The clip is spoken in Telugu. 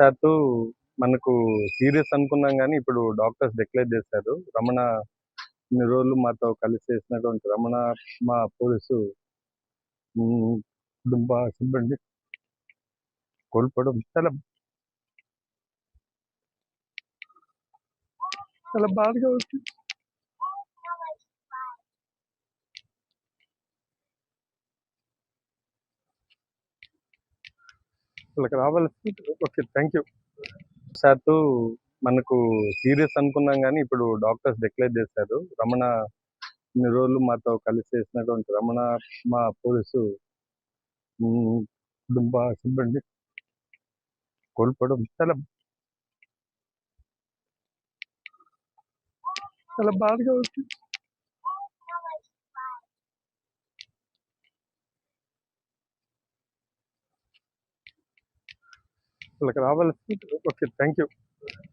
అదృష్టవశాత్తు మనకు సీరియస్ అనుకున్నాం గానీ, ఇప్పుడు డాక్టర్స్ డిక్లేర్ చేశారు. రమణ ఇన్ని రోజులు మాతో కలిసి చేసినటువంటి రమణ మా పోలీసు కుటుంబ సిబ్బంది కోల్పోవడం చాలా చాలా బాధగా ఉంది. వాళ్ళకి రావాల్సి ఓకే. Thank you. శాత్తు మనకు సీరియస్ అనుకున్నాం గానీ, ఇప్పుడు డాక్టర్స్ డిక్లేర్ చేశారు. రమణ ఇన్ని రోజులు మాతో కలిసి చేసినటువంటి రమణ మా పోలీసు కుటుంబ సిబ్బంది కోల్పోవడం చాలా చాలా బాధగా ఉంది. వాళ్ళకి రావాల్సి ఓకే. Thank you.